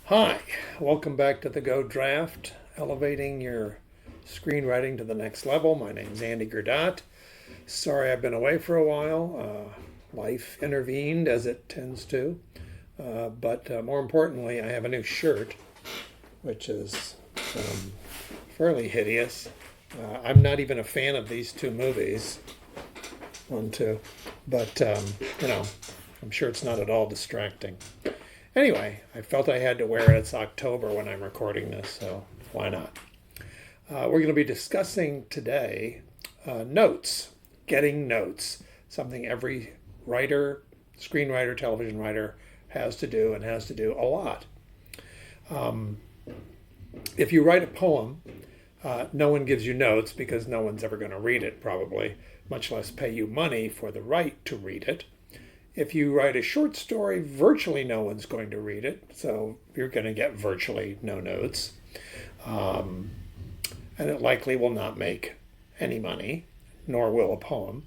Hi, welcome back to the Go Draft, elevating your screenwriting to the next level. My name's Andy Guerdat. Sorry I've been away for a while. Life intervened as it tends to. But more importantly, I have a new shirt, which is fairly hideous. I'm not even a fan of these two movies, one, two, but I'm sure it's not at all distracting. Anyway, I felt I had to wear it. It's October when I'm recording this, so why not? We're going to be discussing today notes, getting notes, something every writer, screenwriter, television writer has to do and has to do a lot. If you write a poem, no one gives you notes because no one's ever going to read it, probably, much less pay you money for the right to read it. If you write a short story, virtually no one's going to read it, so you're going to get virtually no notes. And it likely will not make any money, nor will a poem.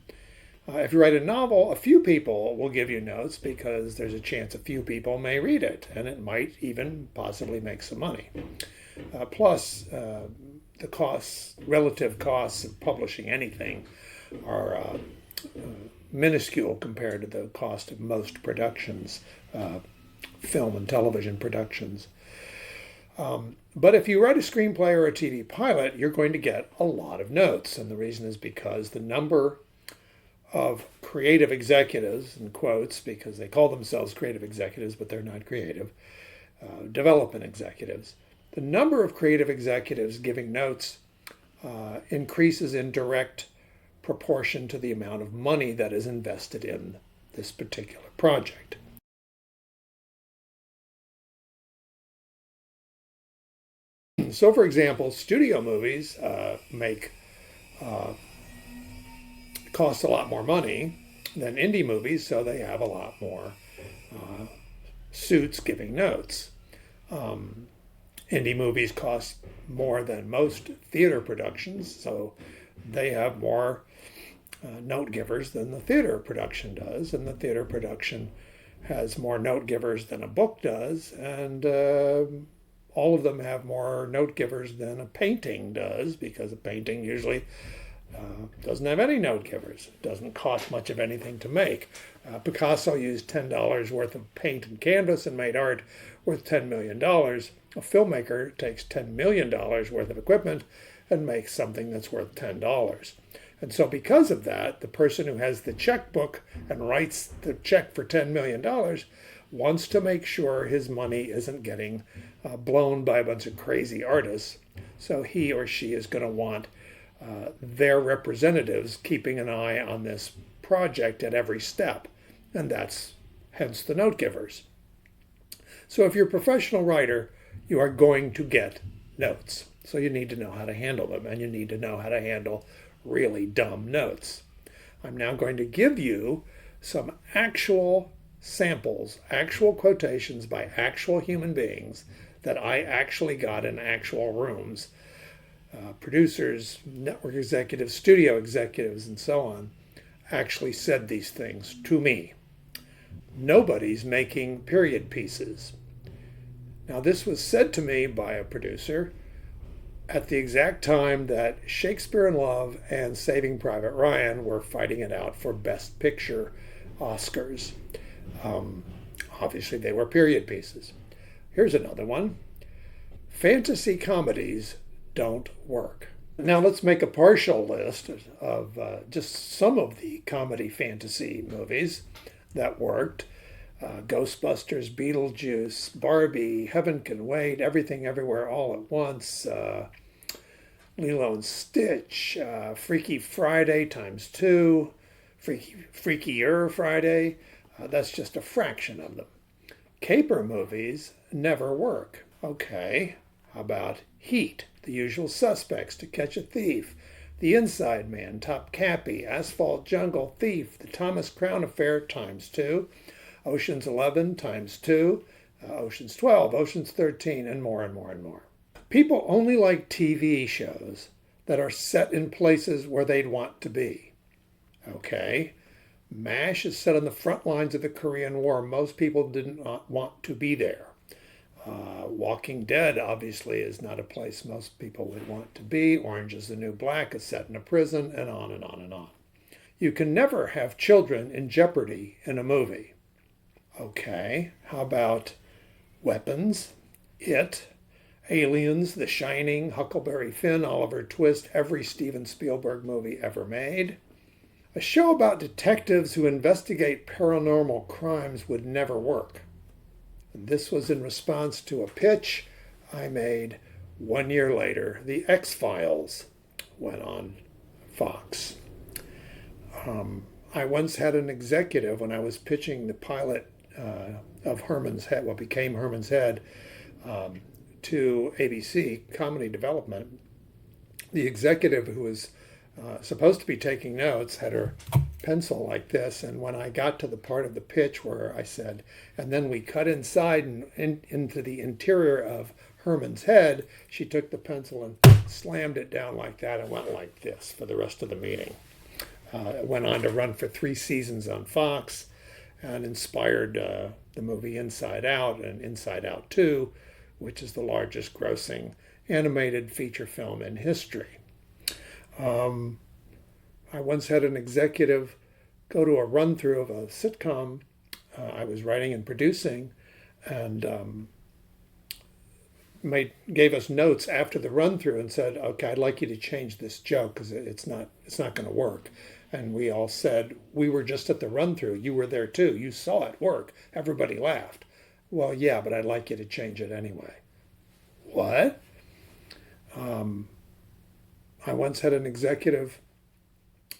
If you write a novel, a few people will give you notes because there's a chance a few people may read it, and it might even possibly make some money. Plus, the costs, relative costs of publishing anything are minuscule compared to the cost of most productions, film and television productions. But if you write a screenplay or a TV pilot, you're going to get a lot of notes. And the reason is because the number of creative executives, in quotes, because they call themselves creative executives, but they're not creative, development executives. The number of creative executives giving notes increases in direct proportion to the amount of money that is invested in this particular project. So, for example, studio movies cost a lot more money than indie movies, so they have a lot more suits giving notes. Indie movies cost more than most theater productions, so they have more note givers than the theater production does, and the theater production has more note givers than a book does, and all of them have more note givers than a painting does, because a painting usually doesn't have any note givers. It doesn't cost much of anything to make. Picasso used $10 worth of paint and canvas and made art worth $10 million. A filmmaker takes $10 million worth of equipment and makes something that's worth $10. And so because of that, the person who has the checkbook and writes the check for $10 million wants to make sure his money isn't getting blown by a bunch of crazy artists. So he or she is going to want their representatives keeping an eye on this project at every step. And that's hence the note givers. So if you're a professional writer, you are going to get notes. So you need to know how to handle them, and you need to know how to handle really dumb notes. I'm now going to give you some actual samples, actual quotations by actual human beings that I actually got in actual rooms. Producers, network executives, studio executives, and so on actually said these things to me. Nobody's making period pieces. Now, this was said to me by a producer at the exact time that Shakespeare in Love and Saving Private Ryan were fighting it out for Best Picture Oscars. Obviously, they were period pieces. Here's another one. Fantasy comedies don't work. Now, let's make a partial list of just some of the comedy fantasy movies that worked. Ghostbusters, Beetlejuice, Barbie, Heaven Can Wait, Everything Everywhere All at Once, Lilo and Stitch, Freaky Friday times two, Freakier Friday. That's just a fraction of them. Caper movies never work. Okay, how about Heat, The Usual Suspects, To Catch a Thief, The Inside Man, Top Cappy, Asphalt Jungle, Thief, The Thomas Crown Affair times two, Ocean's 11 times 2, Ocean's 12, Ocean's 13, and more and more and more. People only like TV shows that are set in places where they'd want to be. Okay? MASH is set on the front lines of the Korean War. Most people didn't want to be there. Walking Dead obviously is not a place most people would want to be. Orange is the New Black is set in a prison, and on and on and on. You can never have children in jeopardy in a movie. Okay, how about Weapons, It, Aliens, The Shining, Huckleberry Finn, Oliver Twist, every Steven Spielberg movie ever made? A show about detectives who investigate paranormal crimes would never work. And this was in response to a pitch I made 1 year later. The X-Files went on Fox. I once had an executive when I was pitching the pilot of Herman's Head, what became Herman's Head, to ABC Comedy Development. The executive who was supposed to be taking notes had her pencil like this, and when I got to the part of the pitch where I said, and then we cut inside and into the interior of Herman's head, she took the pencil and slammed it down like that and went like this for the rest of the meeting. It went on to run for 3 seasons on Fox and inspired the movie Inside Out and Inside Out 2, which is the largest grossing animated feature film in history. I once had an executive go to a run-through of a sitcom I was writing and producing, and gave us notes after the run-through and said, "Okay, I'd like you to change this joke because it's not going to work." And we all said, "We were just at the run-through. You were there too. You saw it work. Everybody laughed." "Well, yeah, but I'd like you to change it anyway." What? I once had an executive,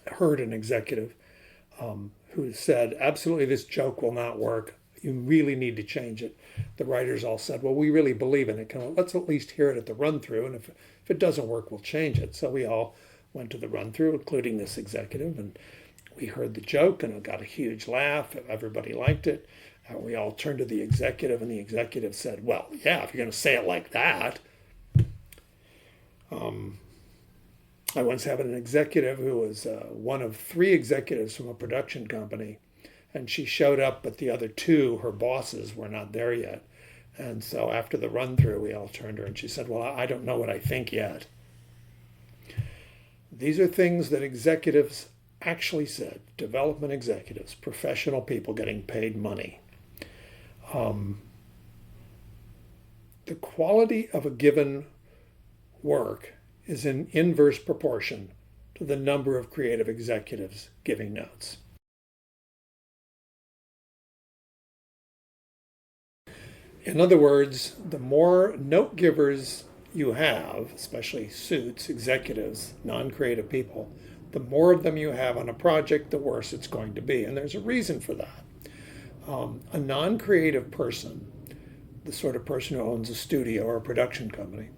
heard an executive who said, "Absolutely, this joke will not work. You really need to change it." The writers all said, "Well, we really believe in it. Let's at least hear it at the run-through, and if it doesn't work, we'll change it." So we all went to the run-through, including this executive, and we heard the joke, and it got a huge laugh. Everybody liked it. We all turned to the executive, and the executive said, "Well, yeah, if you're going to say it like that." I once had an executive who was one of 3 executives from a production company, and she showed up, but the other 2, her bosses, were not there yet. And so after the run-through, we all turned to her, and she said, "Well, I don't know what I think yet." These are things that executives actually said, development executives, professional people getting paid money. The quality of a given work is in inverse proportion to the number of creative executives giving notes. In other words, the more note givers you have, especially suits, executives, non-creative people, the more of them you have on a project, the worse it's going to be. And there's a reason for that. A non-creative person, the sort of person who owns a studio or a production company,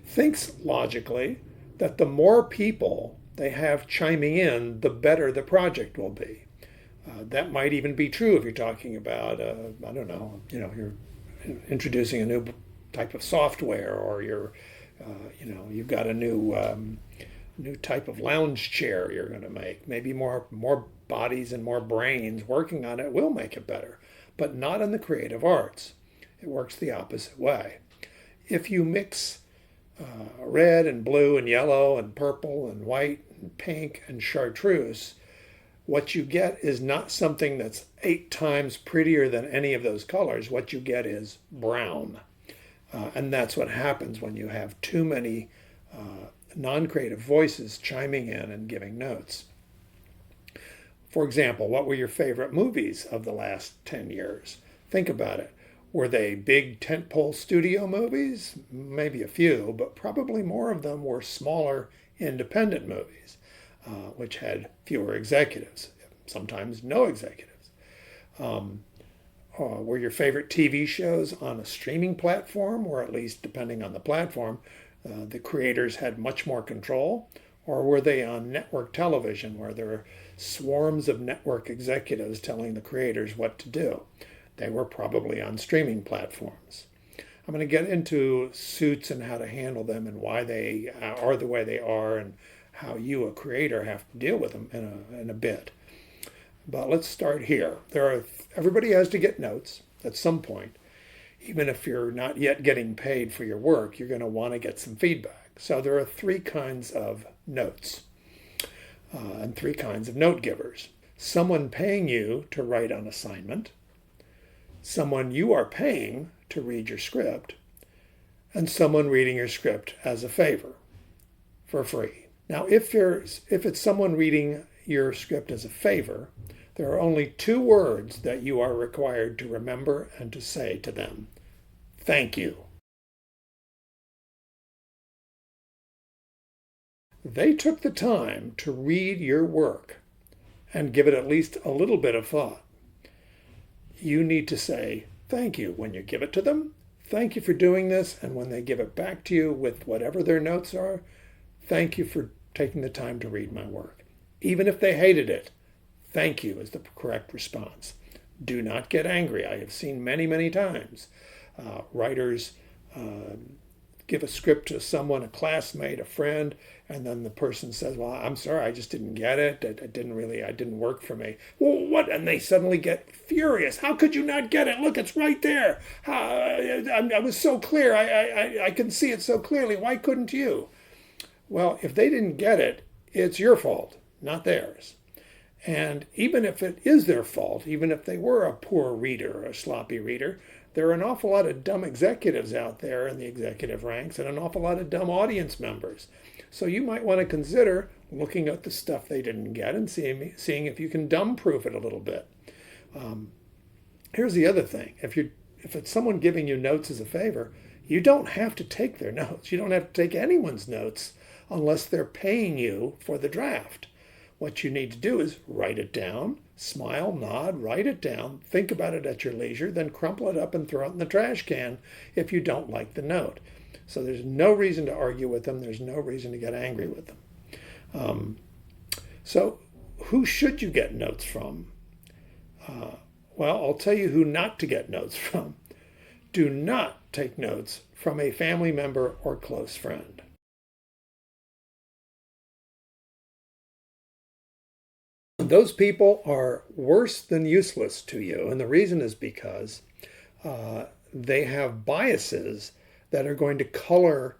thinks logically that the more people they have chiming in, the better the project will be. That might even be true if you're talking about, I don't know, you're introducing a new type of software, or you've got a new type of lounge chair you're going to make. Maybe more bodies and more brains working on it will make it better, but not in the creative arts. It works the opposite way. If you mix red and blue and yellow and purple and white and pink and chartreuse, what you get is not something that's 8 times prettier than any of those colors. What you get is brown. And that's what happens when you have too many non-creative voices chiming in and giving notes. For example, what were your favorite movies of the last 10 years? Think about it. Were they big tentpole studio movies? Maybe a few, but probably more of them were smaller independent movies, which had fewer executives, sometimes no executives. Were your favorite TV shows on a streaming platform, or at least depending on the platform, the creators had much more control? Or were they on network television where there were swarms of network executives telling the creators what to do? They were probably on streaming platforms. I'm going to get into suits and how to handle them and why they are the way they are and how you, a creator, have to deal with them in a bit. But let's start here. Everybody has to get notes at some point. Even if you're not yet getting paid for your work, you're going to want to get some feedback. So there are three kinds of notes and three kinds of note givers. Someone paying you to write on assignment, someone you are paying to read your script, and someone reading your script as a favor for free. Now, if it's someone reading your script as a favor, there are only two words that you are required to remember and to say to them. Thank you. They took the time to read your work and give it at least a little bit of thought. You need to say thank you when you give it to them. Thank you for doing this. And when they give it back to you with whatever their notes are, thank you for taking the time to read my work. Even if they hated it, thank you is the correct response. Do not get angry. I have seen many, many times writers give a script to someone, a classmate, a friend, and then the person says, well, I'm sorry, I just didn't get it. It didn't work for me. Well, what? And they suddenly get furious. How could you not get it? Look, it's right there. I was so clear. I can see it so clearly. Why couldn't you? Well, if they didn't get it, it's your fault, not theirs. And even if it is their fault, even if they were a poor reader or a sloppy reader, there are an awful lot of dumb executives out there in the executive ranks and an awful lot of dumb audience members. So you might want to consider looking at the stuff they didn't get and seeing if you can dumb-proof it a little bit. Here's the other thing. If it's someone giving you notes as a favor, you don't have to take their notes. You don't have to take anyone's notes unless they're paying you for the draft. What you need to do is write it down, smile, nod, write it down, think about it at your leisure, then crumple it up and throw it in the trash can if you don't like the note. So there's no reason to argue with them. There's no reason to get angry with them. So who should you get notes from? Well, I'll tell you who not to get notes from. Do not take notes from a family member or close friend. Those people are worse than useless to you, and the reason is because they have biases that are going to color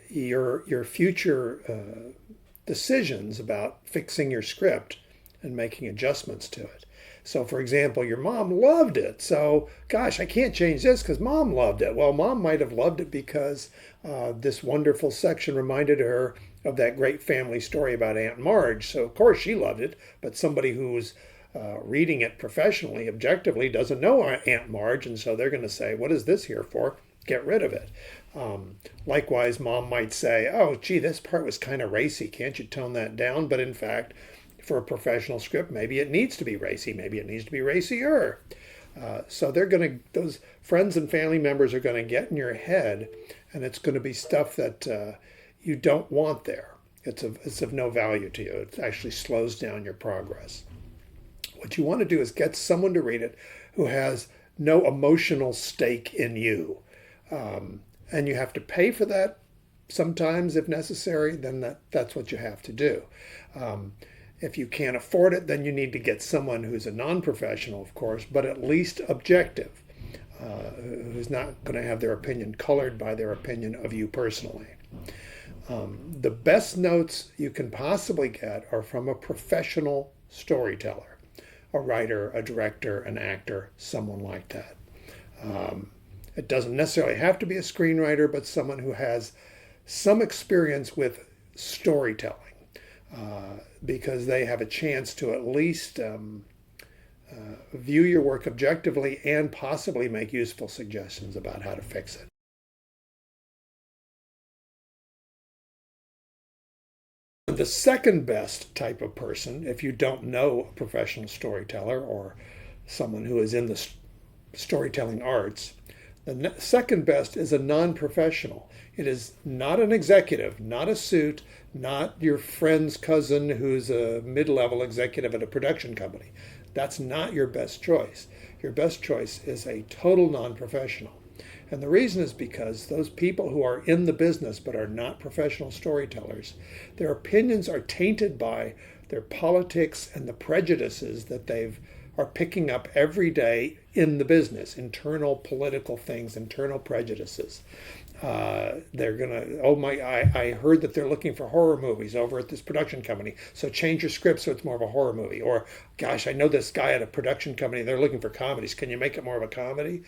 your future decisions about fixing your script and making adjustments to it. So, for example, your mom loved it. So, gosh, I can't change this because mom loved it. Well, mom might have loved it because this wonderful section reminded her of that great family story about Aunt Marge. So, of course, she loved it. But somebody who's reading it professionally, objectively, doesn't know Aunt Marge. And so they're going to say, what is this here for? Get rid of it. Likewise, mom might say, oh, gee, this part was kind of racy. Can't you tone that down? But in fact, for a professional script, maybe it needs to be racy. Maybe it needs to be racier. So those friends and family members are going to get in your head, and it's going to be stuff that you don't want there. It's of no value to you. It actually slows down your progress. What you want to do is get someone to read it who has no emotional stake in you. And you have to pay for that sometimes if necessary, then that's what you have to do. If you can't afford it, then you need to get someone who's a non-professional, of course, but at least objective, who's not going to have their opinion colored by their opinion of you personally. The best notes you can possibly get are from a professional storyteller, a writer, a director, an actor, someone like that. It doesn't necessarily have to be a screenwriter, but someone who has some experience with storytelling, because they have a chance to at least view your work objectively and possibly make useful suggestions about how to fix it. The second best type of person, if you don't know a professional storyteller or someone who is in the storytelling arts, the second best is a non-professional. It is not an executive, not a suit, not your friend's cousin who's a mid-level executive at a production company. That's not your best choice. Your best choice is a total non-professional. And the reason is because those people who are in the business but are not professional storytellers, their opinions are tainted by their politics and the prejudices that they've are picking up every day in the business, internal political things, internal prejudices. They're gonna, oh my, I heard that they're looking for horror movies over at this production company, so change your script so it's more of a horror movie. Or, gosh, I know this guy at a production company, they're looking for comedies. Can you make it more of a comedy?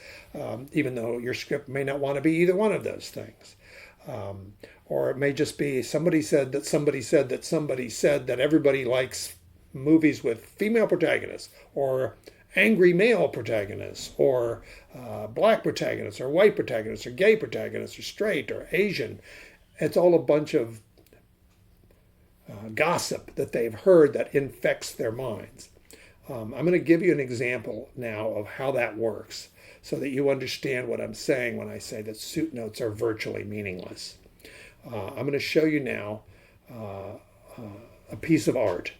Even though your script may not want to be either one of those things. Or it may just be somebody said that somebody said that somebody said that everybody likes movies with female protagonists, or angry male protagonists, or black protagonists, or white protagonists, or gay protagonists, or straight, or Asian. It's all a bunch of gossip that they've heard that infects their minds. I'm going to give you an example now of how that works so that you understand what I'm saying when I say that suit notes are virtually meaningless. I'm going to show you now a piece of art,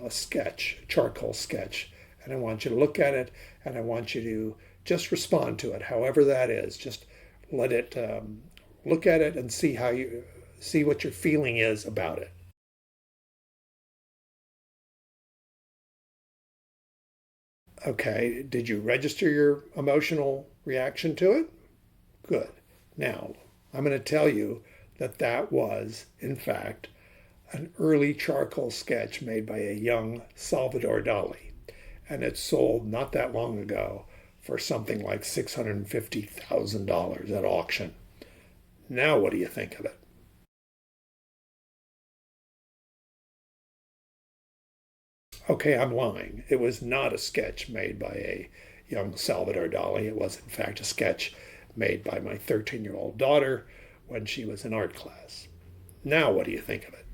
a sketch, a charcoal sketch, and I want you to look at it, and I want you to just respond to it, however that is. Just let it look at it and see how you see what your feeling is about it. Okay, did you register your emotional reaction to it? Good. Now, I'm going to tell you that that was, in fact, an early charcoal sketch made by a young Salvador Dali. And it sold not that long ago for something like $650,000 at auction. Now, what do you think of it? Okay, I'm lying. It was not a sketch made by a young Salvador Dali. It was, in fact, a sketch made by my 13-year-old daughter when she was in art class. Now, what do you think of it?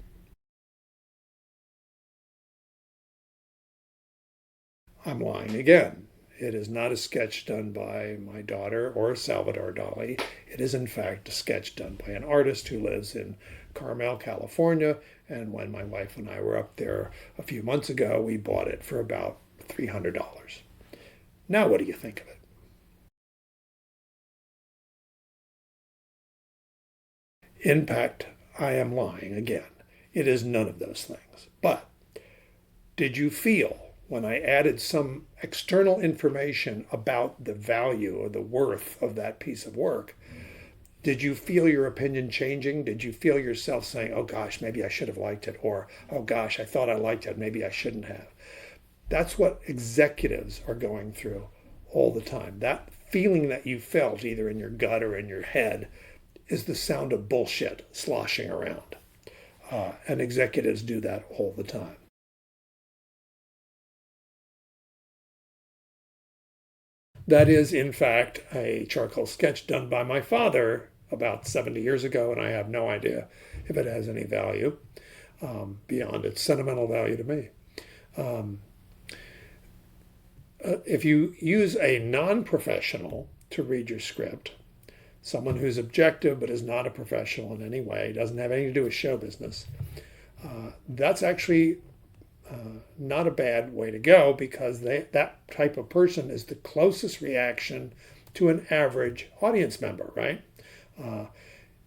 I'm lying again. It is not a sketch done by my daughter or Salvador Dali. It is, in fact, a sketch done by an artist who lives in Carmel, California. And when my wife and I were up there a few months ago, we bought it for about $300. Now, what do you think of it? In fact, I am lying again. It is none of those things. But did you feel when I added some external information about the value or the worth of that piece of work, did you feel your opinion changing? Did you feel yourself saying, oh gosh, maybe I should have liked it? Or, oh gosh, I thought I liked it, maybe I shouldn't have? That's what executives are going through all the time. That feeling that you felt either in your gut or in your head is the sound of bullshit sloshing around. And executives do that all the time. That is, in fact, a charcoal sketch done by my father about 70 years ago, and I have no idea if it has any value beyond its sentimental value to me. Um, if you use a non-professional to read your script, someone who's objective but is not a professional in any way, doesn't have anything to do with show business, that's actually not a bad way to go, because that type of person is the closest reaction to an average audience member, right? Uh,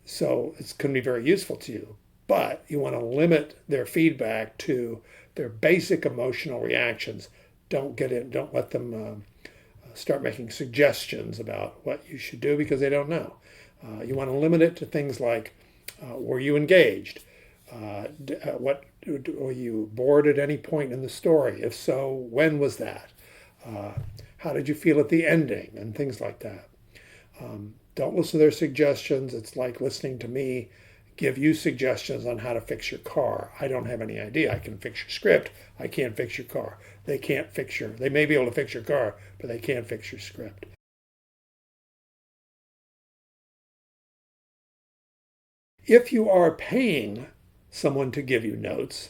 so it's going to be very useful to you. But you want to limit their feedback to their basic emotional reactions. Don't let them start making suggestions about what you should do, because they don't know. You want to limit it to things like, were you engaged? What were you bored at any point in the story? If so, when was that? How did you feel at the ending? And things like that. Don't listen to their suggestions. It's like listening to me give you suggestions on how to fix your car. I don't have any idea. I can fix your script. I can't fix your car. They may be able to fix your car, but they can't fix your script. If you are paying someone to give you notes,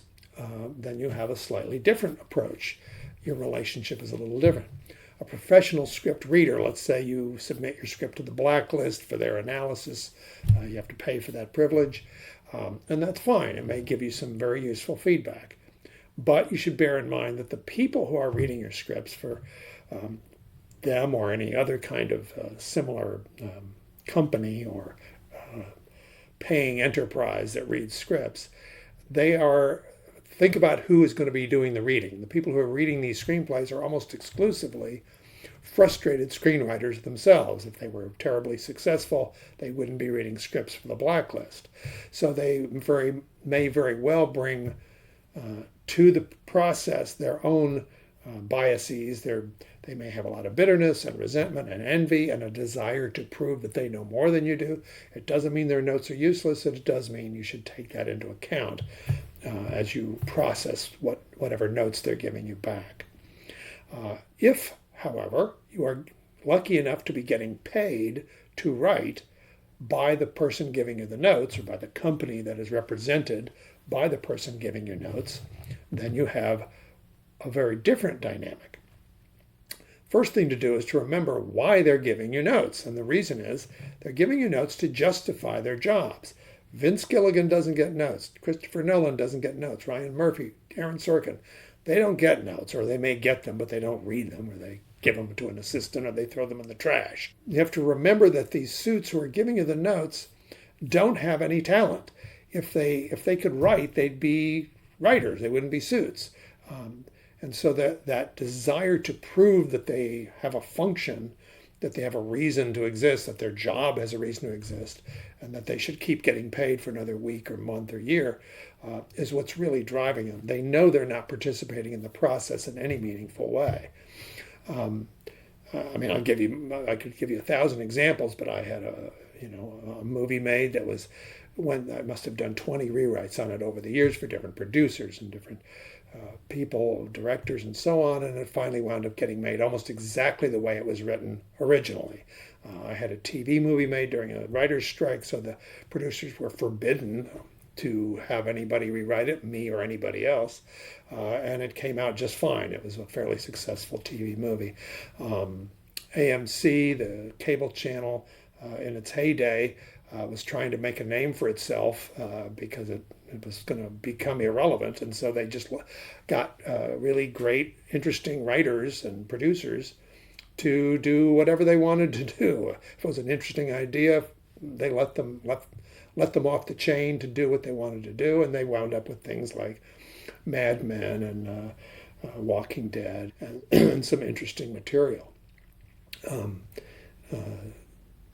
then you have a slightly different approach. Your relationship is a little different. A professional script reader, let's say you submit your script to the blacklist for their analysis, you have to pay for that privilege, and that's fine. It may give you some very useful feedback. But you should bear in mind that the people who are reading your scripts for them or any other kind of similar company or paying enterprise that reads scripts, they are think about who is going to be doing the reading. The people who are reading these screenplays are almost exclusively frustrated screenwriters themselves. If they were terribly successful, they wouldn't be reading scripts for the blacklist. So they may very well bring to the process their own biases. They may have a lot of bitterness and resentment and envy and a desire to prove that they know more than you do. It doesn't mean their notes are useless. It does mean you should take that into account as you process whatever notes they're giving you back. If, however, you are lucky enough to be getting paid to write by the person giving you the notes, or by the company that is represented by the person giving you notes, then you have a very different dynamic. First thing to do is to remember why they're giving you notes. And the reason is they're giving you notes to justify their jobs. Vince Gilligan doesn't get notes. Christopher Nolan doesn't get notes. Ryan Murphy, Aaron Sorkin, they don't get notes, or they may get them, but they don't read them, or they give them to an assistant, or they throw them in the trash. You have to remember that these suits who are giving you the notes don't have any talent. If they could write, they'd be writers. They wouldn't be suits. And so that desire to prove that they have a function, that they have a reason to exist, that their job has a reason to exist, and that they should keep getting paid for another week or month or year, is what's really driving them. They know they're not participating in the process in any meaningful way. I mean, I could give you 1,000 examples, but I had a movie made that was, when I must have done 20 rewrites on it over the years for different producers and different people, directors, and so on, and it finally wound up getting made almost exactly the way it was written originally. I had a TV movie made during a writer's strike, so the producers were forbidden to have anybody rewrite it, me or anybody else, and it came out just fine. It was a fairly successful TV movie. AMC, the cable channel, in its heyday, was trying to make a name for itself because it was going to become irrelevant. And so they just got really great, interesting writers and producers to do whatever they wanted to do. If it was an interesting idea, they let them off the chain to do what they wanted to do. And they wound up with things like Mad Men and Walking Dead and some interesting material.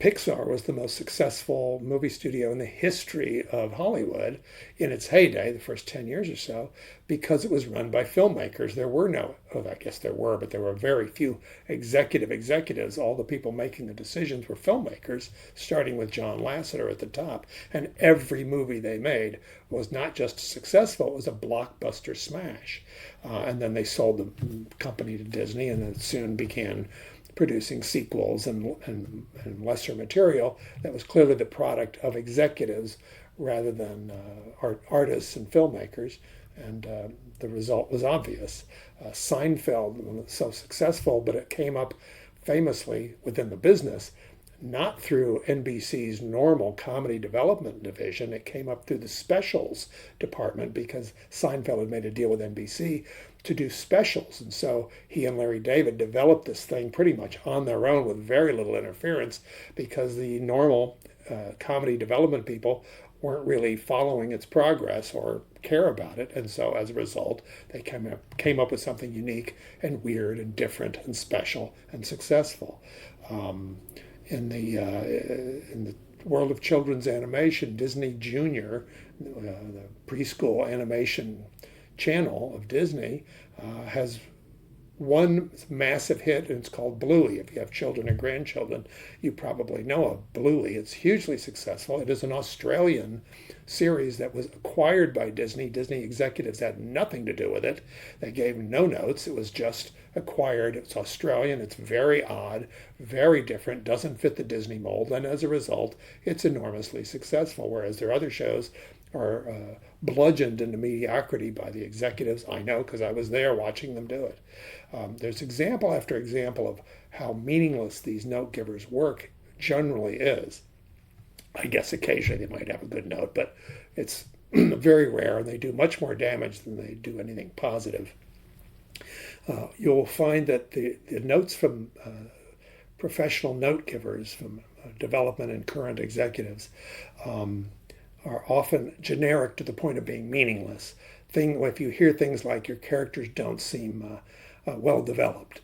Pixar was the most successful movie studio in the history of Hollywood in its heyday, the first 10 years or so, because it was run by filmmakers. There were I guess there were, but there were very few executives. All the people making the decisions were filmmakers, starting with John Lasseter at the top. And every movie they made was not just successful, it was a blockbuster smash. And then they sold the company to Disney, and it soon began producing sequels and lesser material that was clearly the product of executives rather than artists and filmmakers. And the result was obvious. Seinfeld was so successful, but it came up famously within the business, not through NBC's normal comedy development division. It came up through the specials department because Seinfeld had made a deal with NBC to do specials. And so he and Larry David developed this thing pretty much on their own with very little interference, because the normal comedy development people weren't really following its progress or care about it. And so as a result, they came up with something unique and weird and different and special and successful. In the world of children's animation, Disney Junior, the preschool animation channel of Disney, has one massive hit, and it's called Bluey. If you have children or grandchildren, you probably know of Bluey. It's hugely successful. It is an Australian series that was acquired by Disney. Disney executives had nothing to do with it. They gave no notes. It was just acquired. It's Australian. It's very odd, very different, doesn't fit the Disney mold, and as a result, it's enormously successful, whereas their other shows are bludgeoned into mediocrity by the executives. I know, because I was there watching them do it. There's example after example of how meaningless these note givers' work generally is. I guess occasionally they might have a good note, but it's very rare, and they do much more damage than they do anything positive. You'll find that the notes from professional note givers, from development and current executives, are often generic to the point of being meaningless. if you hear things like your characters don't seem well developed,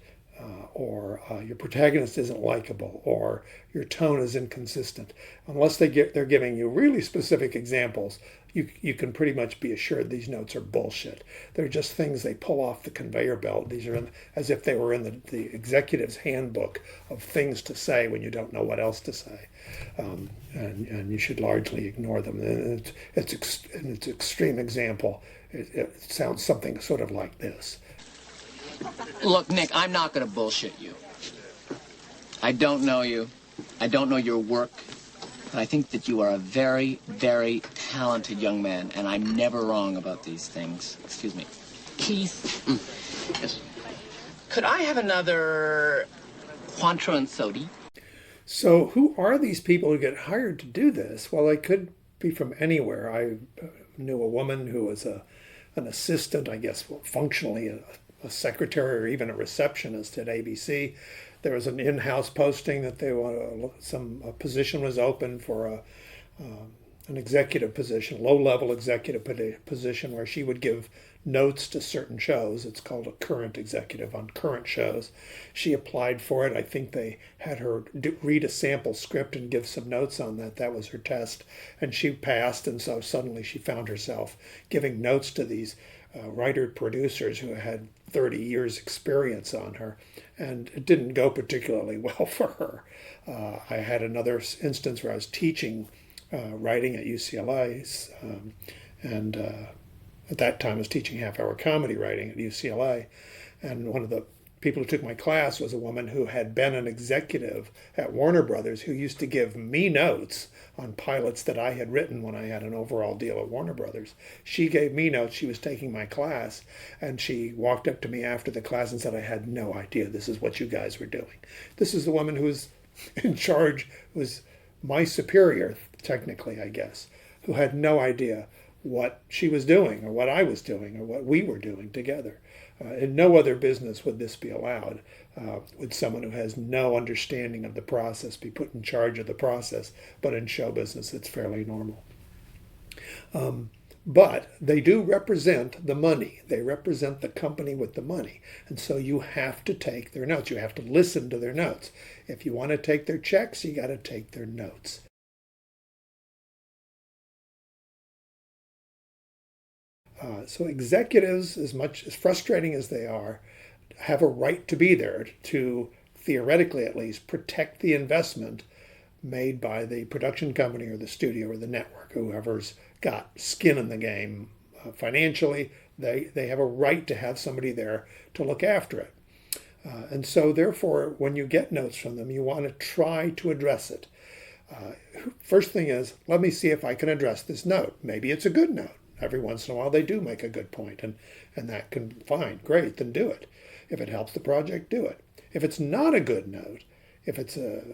or your protagonist isn't likable, or your tone is inconsistent, unless they're giving you really specific examples, you can pretty much be assured these notes are bullshit. They're just things they pull off the conveyor belt. These are as if they were in the executive's handbook of things to say when you don't know what else to say, and you should largely ignore them. And it's an extreme example. It sounds something sort of like this. Look, Nick, I'm not going to bullshit you. I don't know you. I don't know your work. But I think that you are a very, very talented young man, and I'm never wrong about these things. Excuse me. Keith? Yes. Could I have another Cointreau and soda? So who are these people who get hired to do this? Well, they could be from anywhere. I knew a woman who was an assistant, I guess, functionally a secretary or even a receptionist at ABC. There was an in-house posting that a position was open for an executive position, low-level executive position, where she would give notes to certain shows. It's called a current executive on current shows. She applied for it. I think they had her read a sample script and give some notes on that. That was her test, and she passed. And so suddenly she found herself giving notes to these writer-producers who had 30 years experience on her, and it didn't go particularly well for her. I had another instance where I was teaching writing at UCLA, and at that time I was teaching half-hour comedy writing at UCLA, and one of the people who took my class was a woman who had been an executive at Warner Brothers, who used to give me notes on pilots that I had written when I had an overall deal at Warner Brothers. She gave me notes. She was taking my class, and she walked up to me after the class and said, "I had no idea this is what you guys were doing." This is the woman who was in charge, was my superior, technically, I guess, who had no idea what she was doing or what I was doing or what we were doing together. In no other business would this be allowed. Would someone who has no understanding of the process be put in charge of the process? But in show business, it's fairly normal. But they do represent the money. They represent the company with the money. And so you have to take their notes. You have to listen to their notes. If you want to take their checks, you got to take their notes. So executives, as frustrating as they are, have a right to be there to, theoretically at least, protect the investment made by the production company or the studio or the network. Whoever's got skin in the game financially, they have a right to have somebody there to look after it. And so therefore, when you get notes from them, you want to try to address it. First thing is, let me see if I can address this note. Maybe it's a good note. Every once in a while they do make a good point, and that can, fine, great, then do it. If it helps the project, do it. If it's not a good note, if it's a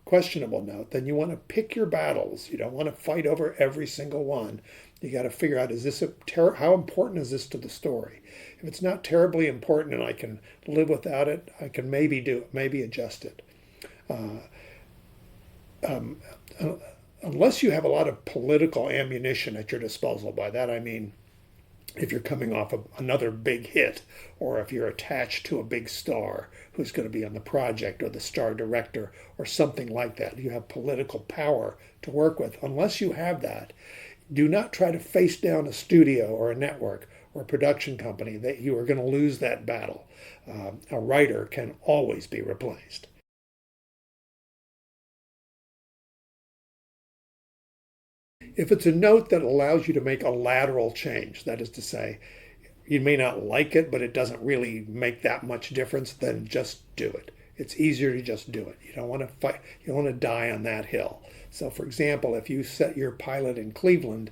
questionable note, then you want to pick your battles. You don't want to fight over every single one. You got to figure out, how important is this to the story? If it's not terribly important and I can live without it, I can maybe adjust it. Unless you have a lot of political ammunition at your disposal. By that I mean, if you're coming off of another big hit, or if you're attached to a big star who's going to be on the project, or the star director, or something like that. You have political power to work with. Unless you have that, do not try to face down a studio or a network or a production company. That you are going to lose that battle. A writer can always be replaced. If it's a note that allows you to make a lateral change, that is to say, you may not like it, but it doesn't really make that much difference, then just do it. It's easier to just do it. You don't want to fight. You don't want to die on that hill. So, for example, if you set your pilot in Cleveland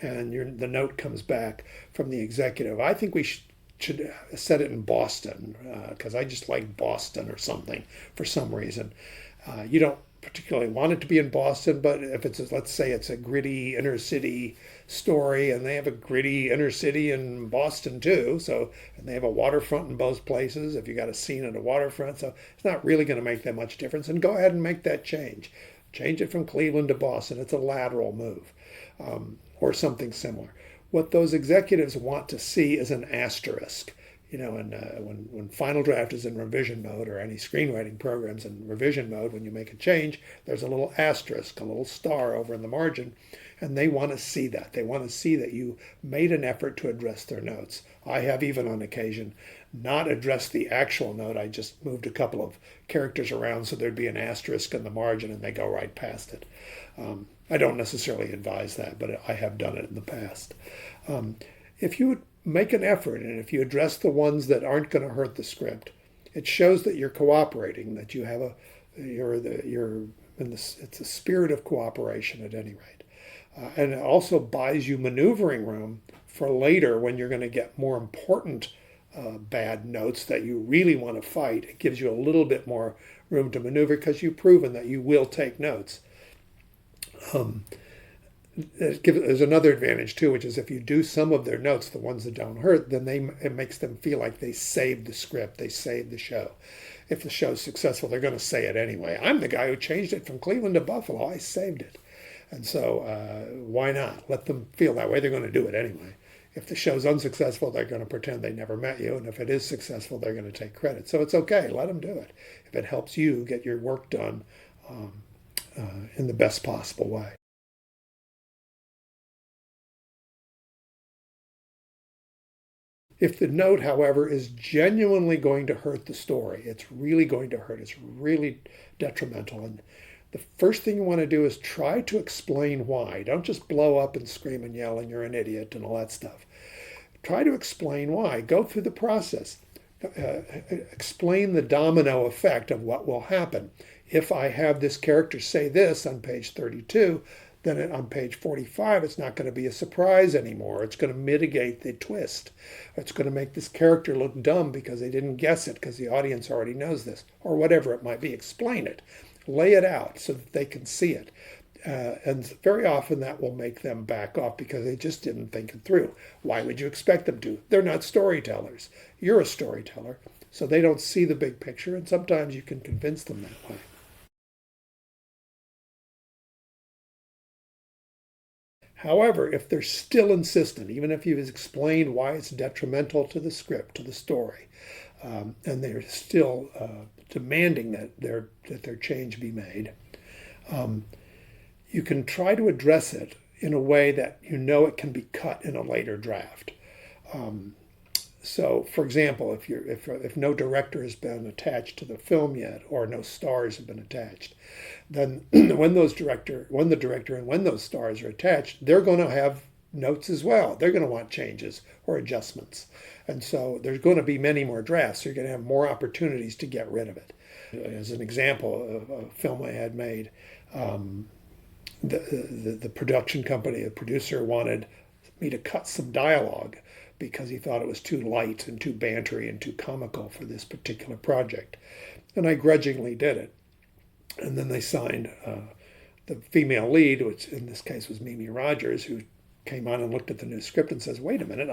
and the note comes back from the executive, I think we should set it in Boston, because I just like Boston or something for some reason. You don't particularly want it to be in Boston, but if let's say it's a gritty inner city story, and they have a gritty inner city in Boston too, and they have a waterfront in both places, if you got a scene at a waterfront, so it's not really going to make that much difference, and go ahead and make that change. Change it from Cleveland to Boston. It's a lateral move, or something similar. what those executives want to see is an asterisk. You know, and when Final Draft is in revision mode, or any screenwriting programs in revision mode, when you make a change, there's a little asterisk, a little star over in the margin, and they want to see that. They want to see that you made an effort to address their notes. I have even on occasion not addressed the actual note. I just moved a couple of characters around so there'd be an asterisk in the margin and they go right past it. I don't necessarily advise that, but I have done it in the past. If you would make an effort, and if you address the ones that aren't going to hurt the script, it shows that you're cooperating, that you have it's a spirit of cooperation at any rate. And it also buys you maneuvering room for later when you're going to get more important bad notes that you really want to fight. It gives you a little bit more room to maneuver because you've proven that you will take notes. There's another advantage too, which is if you do some of their notes, the ones that don't hurt, then it makes them feel like they saved the script, they saved the show. If the show's successful, they're going to say it anyway. I'm the guy who changed it from Cleveland to Buffalo. I saved it. And so why not? Let them feel that way. They're going to do it anyway. If the show's unsuccessful, they're going to pretend they never met you. And if it is successful, they're going to take credit. So it's okay. Let them do it if it helps you get your work done in the best possible way. If the note, however, is genuinely going to hurt the story, it's really going to hurt, it's really detrimental. And the first thing you want to do is try to explain why. Don't just blow up and scream and yell and you're an idiot and all that stuff. Try to explain why. Go through the process. Explain the domino effect of what will happen. If I have this character say this on page 32, then on page 45, it's not going to be a surprise anymore. It's going to mitigate the twist. It's going to make this character look dumb because they didn't guess it because the audience already knows this, or whatever it might be. Explain it. Lay it out so that they can see it. And very often that will make them back off because they just didn't think it through. Why would you expect them to? They're not storytellers. You're a storyteller, so they don't see the big picture, and sometimes you can convince them that way. However, if they're still insistent, even if you've explained why it's detrimental to the script, to the story, and they're still demanding that their change be made, you can try to address it in a way that you know it can be cut in a later draft. So, for example, if no director has been attached to the film yet, or no stars have been attached, then when the director and when those stars are attached, they're going to have notes as well. They're going to want changes or adjustments, and so there's going to be many more drafts. So you're going to have more opportunities to get rid of it. As an example of a film I had made, the production company, the producer wanted me to cut some dialogue because he thought it was too light and too bantery and too comical for this particular project. And I grudgingly did it. And then they signed the female lead, which in this case was Mimi Rogers, who came on and looked at the new script and says, wait a minute,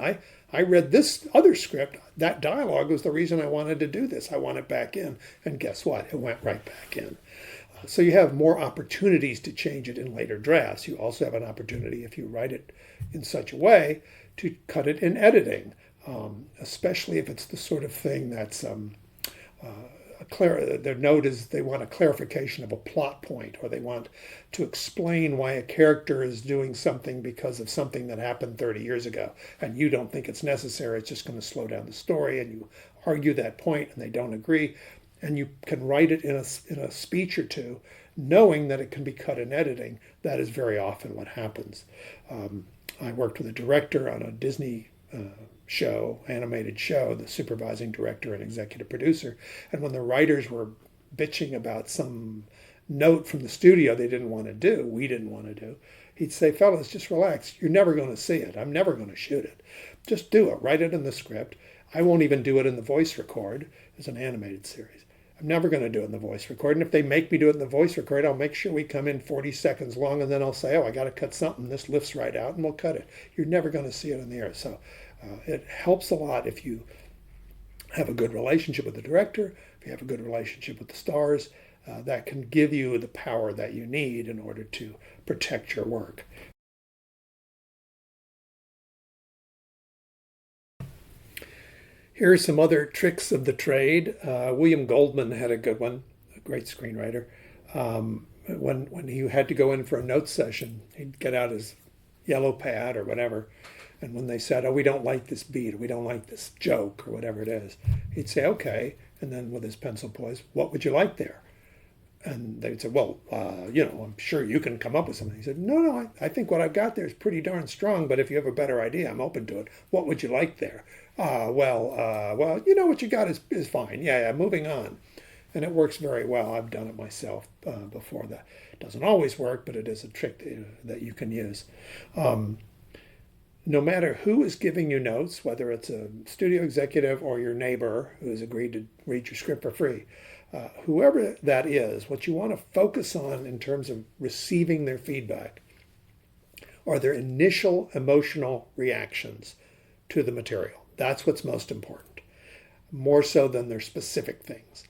I read this other script. That dialogue was the reason I wanted to do this. I want it back in. And guess what? It went right back in. So you have more opportunities to change it in later drafts. You also have an opportunity, if you write it in such a way, to cut it in editing, especially if it's the sort of thing that's their note is they want a clarification of a plot point, or they want to explain why a character is doing something because of something that happened 30 years ago, and you don't think it's necessary. It's just going to slow down the story, and you argue that point, and they don't agree, and you can write it in a speech or two, knowing that it can be cut in editing. That is very often what happens. I worked with a director on a Disney animated show, the supervising director and executive producer. And when the writers were bitching about some note from the studio we didn't want to do, he'd say, fellas, just relax. You're never going to see it. I'm never going to shoot it. Just do it. Write it in the script. I won't even do it in the voice record. It's an animated series. I'm never going to do it in the voice record. And if they make me do it in the voice record, I'll make sure we come in 40 seconds long, and then I'll say, I got to cut something. This lifts right out, and we'll cut it. You're never going to see it in the air. So it helps a lot if you have a good relationship with the director, if you have a good relationship with the stars. That can give you the power that you need in order to protect your work. Here are some other tricks of the trade. William Goldman had a good one, a great screenwriter. When he had to go in for a note session, he'd get out his yellow pad or whatever, and when they said, "Oh, we don't like this beat, or we don't like this joke, or whatever it is," he'd say, "Okay," and then with his pencil poise, "What would you like there?" And they'd say, "Well, I'm sure you can come up with something." He said, "No, I think what I've got there is pretty darn strong, but if you have a better idea, I'm open to it. What would you like there?" What you got is fine. Yeah, moving on." And it works very well. I've done it myself before. That doesn't always work, but it is a trick that you can use. No matter who is giving you notes, whether it's a studio executive or your neighbor who's agreed to read your script for free, whoever that is, what you want to focus on in terms of receiving their feedback are their initial emotional reactions to the material. That's what's most important, more so than their specific things.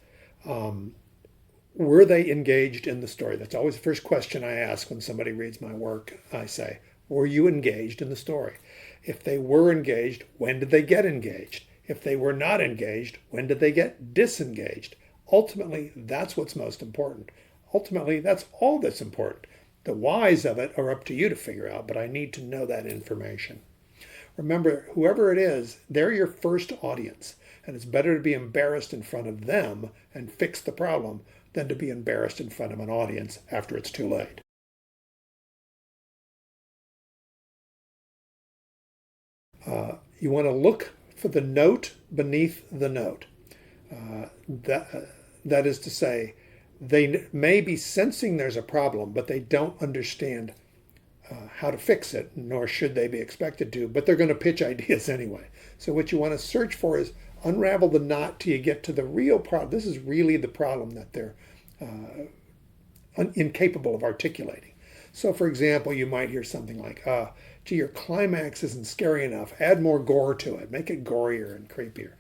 Were they engaged in the story? That's always the first question I ask when somebody reads my work. I say, were you engaged in the story? If they were engaged, when did they get engaged? If they were not engaged, when did they get disengaged? Ultimately, that's what's most important. Ultimately, that's all that's important. The whys of it are up to you to figure out, but I need to know that information. Remember, whoever it is, they're your first audience, and it's better to be embarrassed in front of them and fix the problem than to be embarrassed in front of an audience after it's too late. You want to look for the note beneath the note. That is to say, they may be sensing there's a problem, but they don't understand how to fix it, nor should they be expected to, but they're going to pitch ideas anyway. So what you want to search for is unravel the knot till you get to the real problem. This is really the problem that they're incapable of articulating. So for example, you might hear something like, gee, your climax isn't scary enough. Add more gore to it. Make it gorier and creepier.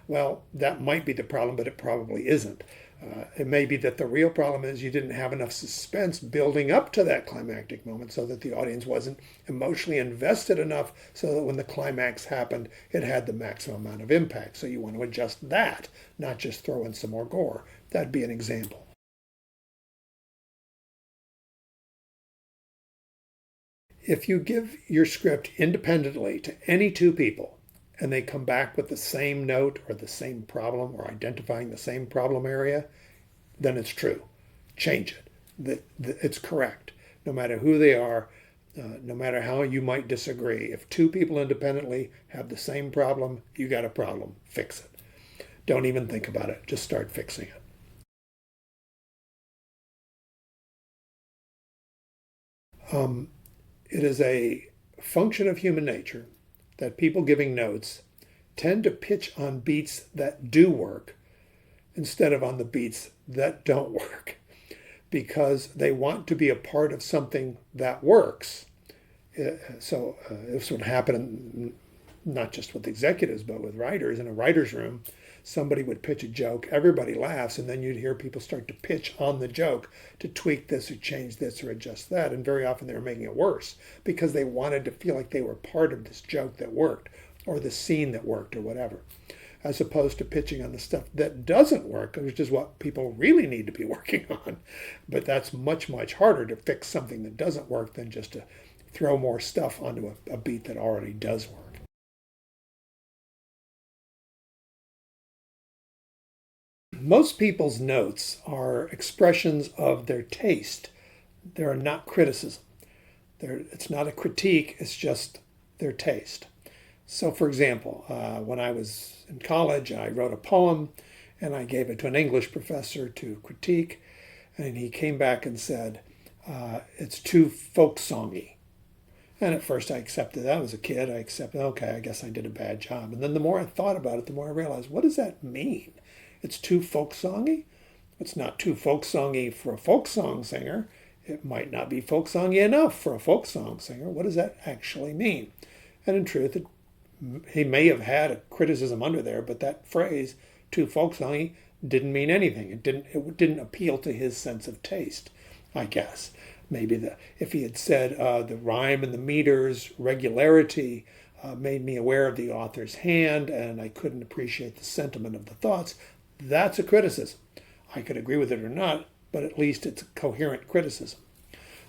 Well, that might be the problem, but it probably isn't. It may be that the real problem is you didn't have enough suspense building up to that climactic moment so that the audience wasn't emotionally invested enough so that when the climax happened, it had the maximum amount of impact. So you want to adjust that, not just throw in some more gore. That'd be an example. If you give your script independently to any two people and they come back with the same note or the same problem or identifying the same problem area, then it's true. Change it. It's correct. No matter who they are, no matter how you might disagree. If two people independently have the same problem, you got a problem. Fix it. Don't even think about it. Just start fixing it. It is a function of human nature that people giving notes tend to pitch on beats that do work instead of on the beats that don't work, because they want to be a part of something that works. So this would happen not just with executives, but with writers. In a writer's room, somebody would pitch a joke, everybody laughs, and then you'd hear people start to pitch on the joke to tweak this or change this or adjust that. And very often they were making it worse because they wanted to feel like they were part of this joke that worked or the scene that worked or whatever, as opposed to pitching on the stuff that doesn't work, which is what people really need to be working on. But that's much, much harder to fix something that doesn't work than just to throw more stuff onto a beat that already does work. Most people's notes are expressions of their taste. They're not criticism. It's not a critique, it's just their taste. So for example, when I was in college, I wrote a poem and I gave it to an English professor to critique, and he came back and said, it's too folk songy. And at first I accepted that. I was a kid. I accepted, okay, I guess I did a bad job. And then the more I thought about it, the more I realized, what does that mean? It's too folk songy? It's not too folk songy for a folk song singer. It might not be folk songy enough for a folk song singer. What does that actually mean? And in truth, he may have had a criticism under there, but that phrase, too folk songy, didn't mean anything. It didn't appeal to his sense of taste, I guess. Maybe if he had said the rhyme and the meters, regularity, made me aware of the author's hand, and I couldn't appreciate the sentiment of the thoughts, that's a criticism. I could agree with it or not, but at least it's a coherent criticism.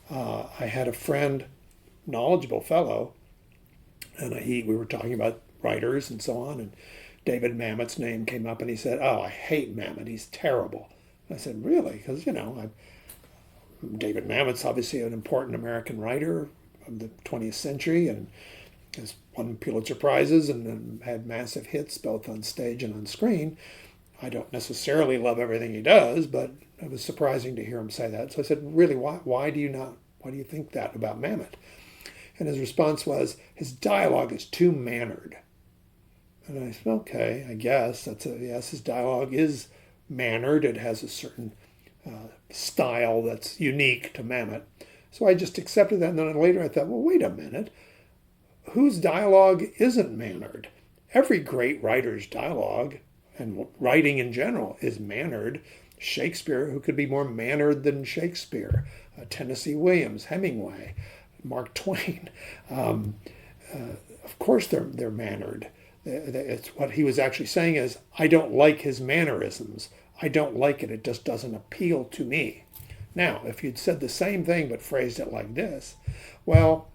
I had a friend, knowledgeable fellow, and we were talking about writers and so on, and David Mamet's name came up, and he said, "Oh, I hate Mamet. He's terrible." And I said, "Really?" Because, David Mamet's obviously an important American writer of the 20th century, and has won Pulitzer Prizes and had massive hits both on stage and on screen. I don't necessarily love everything he does, but it was surprising to hear him say that. So I said, "Really, why do you think that about Mamet?" And his response was, "His dialogue is too mannered." And I said, "Okay, I guess yes, his dialogue is mannered. It has a certain style that's unique to Mamet." So I just accepted that, and then later I thought, well, wait a minute. Whose dialogue isn't mannered? Every great writer's dialogue, and writing in general, is mannered. Shakespeare, who could be more mannered than Shakespeare? Tennessee Williams, Hemingway, Mark Twain. Of course they're mannered. It's what he was actually saying is, I don't like his mannerisms. I don't like it. It just doesn't appeal to me. Now, if you'd said the same thing but phrased it like this, well,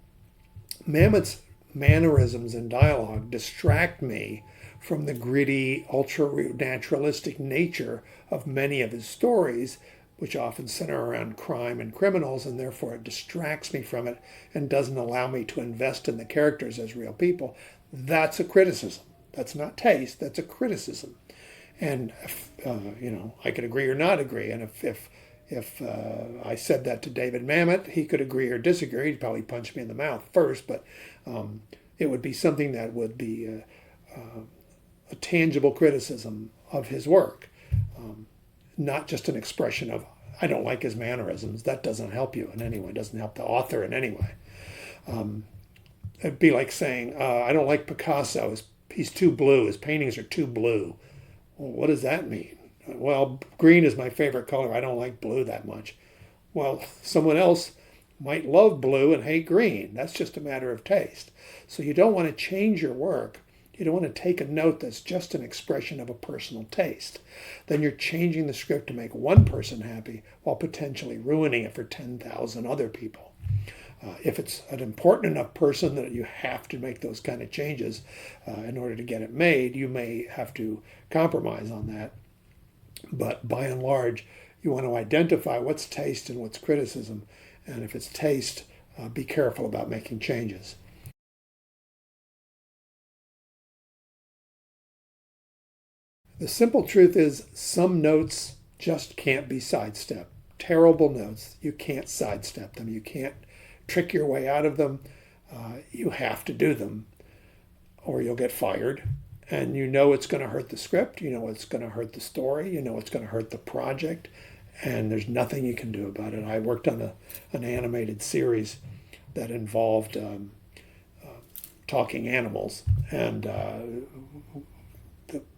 Mamet's mannerisms and dialogue distract me from the gritty, ultra-naturalistic nature of many of his stories, which often center around crime and criminals, and therefore it distracts me from it and doesn't allow me to invest in the characters as real people. That's a criticism. That's not taste. That's a criticism. And I could agree or not agree. And if I said that to David Mamet, he could agree or disagree. He'd probably punch me in the mouth first, but it would be something that would be a tangible criticism of his work, not just an expression of, I don't like his mannerisms. That doesn't help you in any way. It doesn't help the author in any way. It'd be like saying, I don't like Picasso. He's too blue. His paintings are too blue. Well, what does that mean? Well, green is my favorite color. I don't like blue that much. Well, someone else might love blue and hate green. That's just a matter of taste. So you don't want to change your work. You don't want to take a note that's just an expression of a personal taste. Then you're changing the script to make one person happy while potentially ruining it for 10,000 other people. If it's an important enough person that you have to make those kind of changes in order to get it made, you may have to compromise on that. But by and large, you want to identify what's taste and what's criticism. And if it's taste, be careful about making changes. The simple truth is some notes just can't be sidestepped. Terrible notes, you can't sidestep them. You can't trick your way out of them. You have to do them or you'll get fired. And you know it's going to hurt the script. You know it's going to hurt the story. You know it's going to hurt the project. And there's nothing you can do about it. I worked on an animated series that involved talking animals. And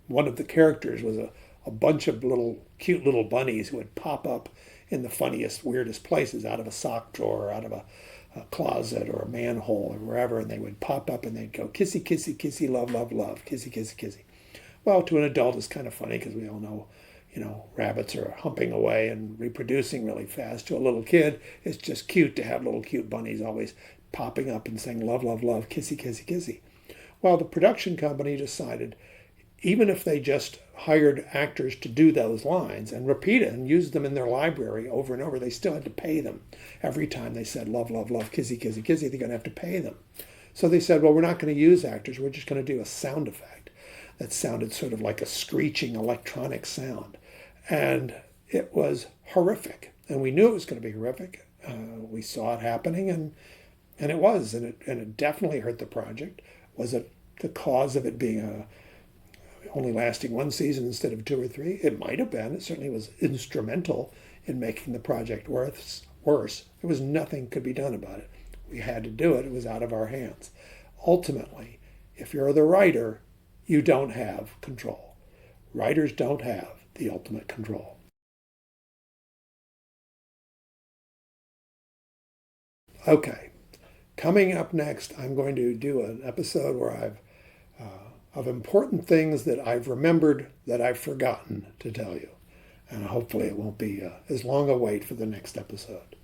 one of the characters was a bunch of cute little bunnies who would pop up in the funniest, weirdest places, out of a sock drawer, or out of a closet or a manhole or wherever, and they would pop up and they'd go, kissy, kissy, kissy, love, love, love, kissy, kissy, kissy. Well, to an adult it's kind of funny because we all know, rabbits are humping away and reproducing really fast. To a little kid, it's just cute to have little cute bunnies always popping up and saying love, love, love, kissy, kissy, kissy. Well, the production company decided, even if they just hired actors to do those lines and repeat it and use them in their library over and over, they still had to pay them. Every time they said love, love, love, kissy, kissy, kissy, they're going to have to pay them. So they said, well, we're not going to use actors. We're just going to do a sound effect that sounded sort of like a screeching electronic sound. And it was horrific. And we knew it was going to be horrific. We saw it happening, and it was. And it definitely hurt the project. Was it the cause of it being only lasting one season instead of 2 or 3? It might have been. It certainly was instrumental in making the project worse. There was nothing could be done about it. We had to do it. It was out of our hands. Ultimately, if you're the writer, you don't have control. Writers don't have the ultimate control. Okay, Coming up next, I'm going to do an episode where of important things that I've remembered that I've forgotten to tell you. And hopefully it won't be as long a wait for the next episode.